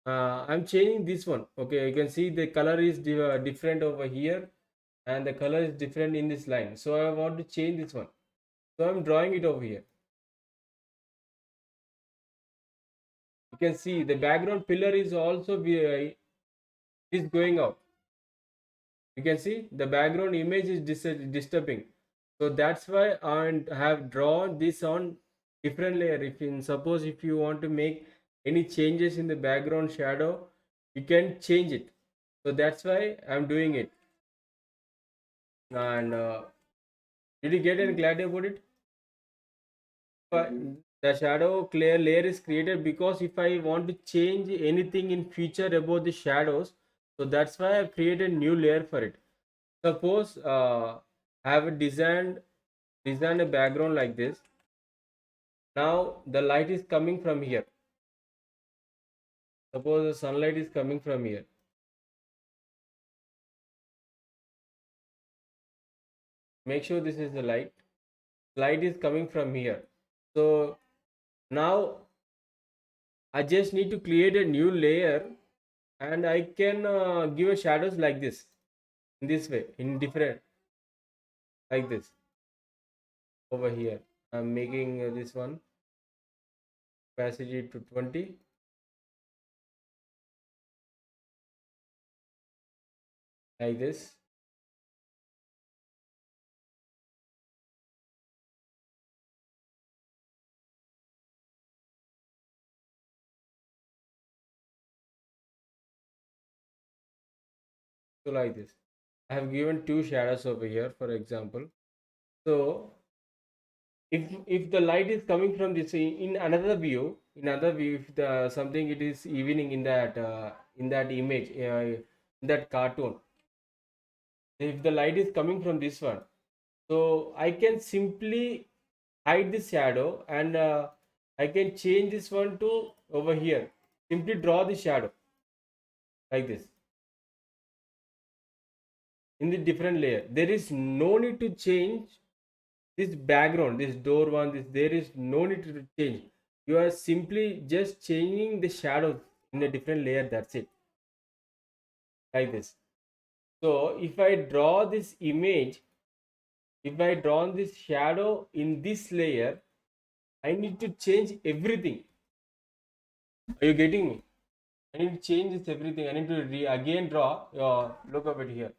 I'm changing this one. Okay, you can see the color is different over here, and the color is different in this line. So I want to change this one. So I'm drawing it over here. You can see the background pillar is also is going out. You can see the background image is disturbing. So that's why I have drawn this on different layer. If in suppose if you want to make any changes in the background shadow, you can change it. So that's why I'm doing it. And did you get any clarity about it? But the shadow clear layer is created because if I want to change anything in future about the shadows, so that's why I've created new layer for it. Suppose I have designed a background like this. Now the light is coming from here. Suppose the sunlight is coming from here. Make sure this is the light. Light is coming from here. So now I just need to create a new layer, and I can give a shadows like this, in this way, in different like this over here. I'm making this one opacity to 20 like this. So like this. I have given two shadows over here, for example. So if the light is coming from this in another view, if the something it is evening in that image, in that cartoon, if the light is coming from this one, so I can simply hide the shadow, and I can change this one to over here. Simply draw the shadow like this in the different layer. There is no need to change this background, this door one, this, there is no need to change. You are simply just changing the shadow in a different layer. That's it. Like this. So if I draw this image, if I draw this shadow in this layer, I need to change everything. Are you getting me? I need to change this everything. I need to again draw. Look over here.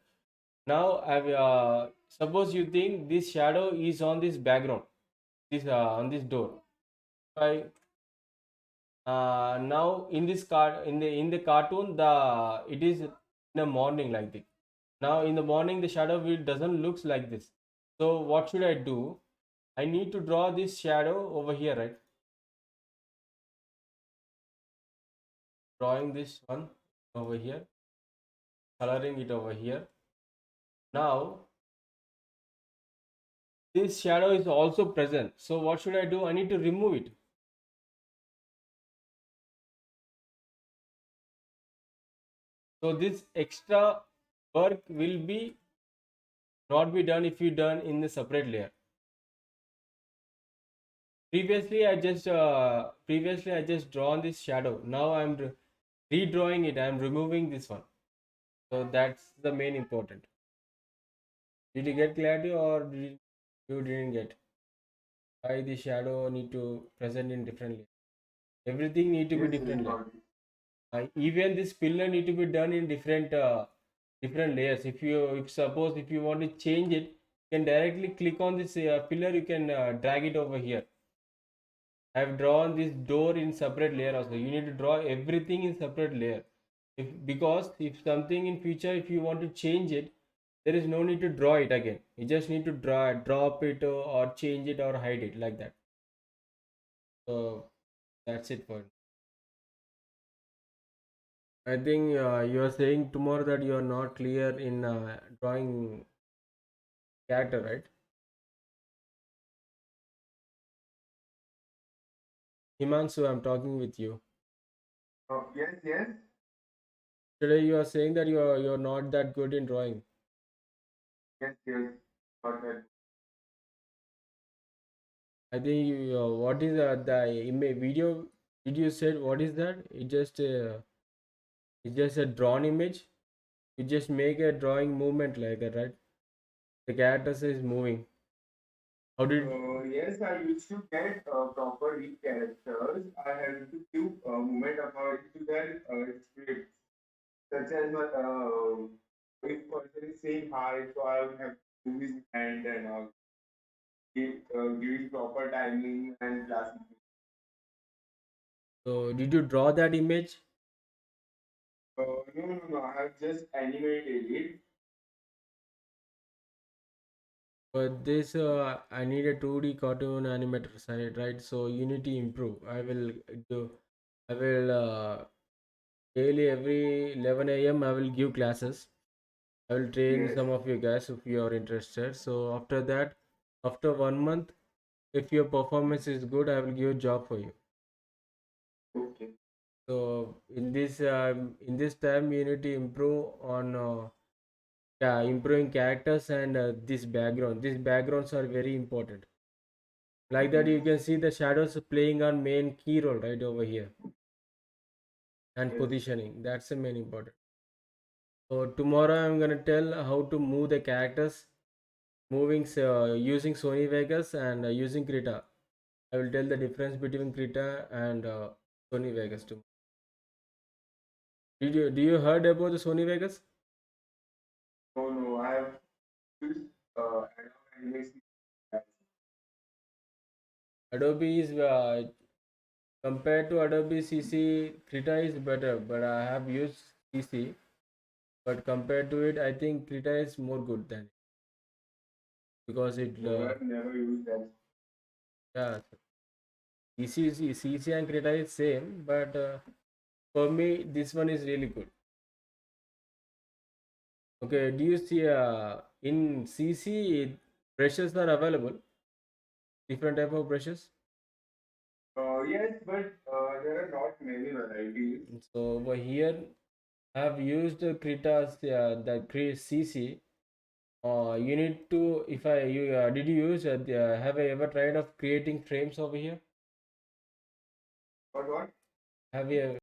Now I suppose you think this shadow is on this background, this on this door. I now in this card in the cartoon, the it is in the morning like this. Now in the morning the shadow will doesn't looks like this. So what should I do? I need to draw this shadow over here, right? Drawing this one over here, coloring it over here. Now this shadow is also present. So what should I do? I need to remove it. So this extra work will be not be done if you done in the separate layer. Previously I just drawn this shadow. Now I'm redrawing it. I'm removing this one. So that's the main important. Did you get clarity or you didn't get? Why the shadow need to present in differently? Everything need to be Yes, different layer. got it. Even this pillar need to be done in different layers. If suppose if you want to change it, you can directly click on this pillar. You can drag it over here. I have drawn this door in separate layer also. You need to draw everything in separate layer. Because if something in future, if you want to change it, there is no need to draw it again. You just need to drop it or change it or hide it like that. So that's it for. I think you are saying tomorrow that you are not clear in drawing character, right? Himansu, I'm talking with you. Yes, yes, Today you are saying that you're not that good in drawing. yes, yes. Got that. I think you, what is the video? Did you said what is that? It's just a drawn image. You just make a drawing movement like that, right? The characters is moving. How did? Yes, I used to get proper read characters. I had to give movement according to their script, such as if person is saying hi, so I would have to move his hand and giving proper timing and classification. So did you draw that image? No, no, no. I have just animated it. But this I need a 2D cartoon animator side, right? So Unity improve. Do. I will daily every 11 a.m. I will give classes. I will train Yes. some of you guys if you are interested. So after that, after 1 month, if your performance is good, I will give a job for you. Okay. So in this time, you need to improve on yeah, improving characters and this background. These backgrounds are very important. Like that, you can see the shadows playing on main key role right over here and Yes. positioning. That's the main important. So tomorrow I'm gonna tell how to move the characters, moving using Sony Vegas and using Krita. I will tell the difference between Krita and Sony Vegas too. Do you heard about the Sony Vegas? No, no. I have used Adobe Animation. Adobe is compared to Adobe CC, Krita is better, but I have used CC. But compared to it, I think Krita is more good than it because it No, I've never used that. yeah CC and Krita is same, but for me this one is really good. Okay, do you see in CC brushes are available? Different type of brushes. Yes, but there are not many varieties. So over here, I have used Krita's CC. You need to if I you did you use have I ever tried of creating frames over here? But what? Have you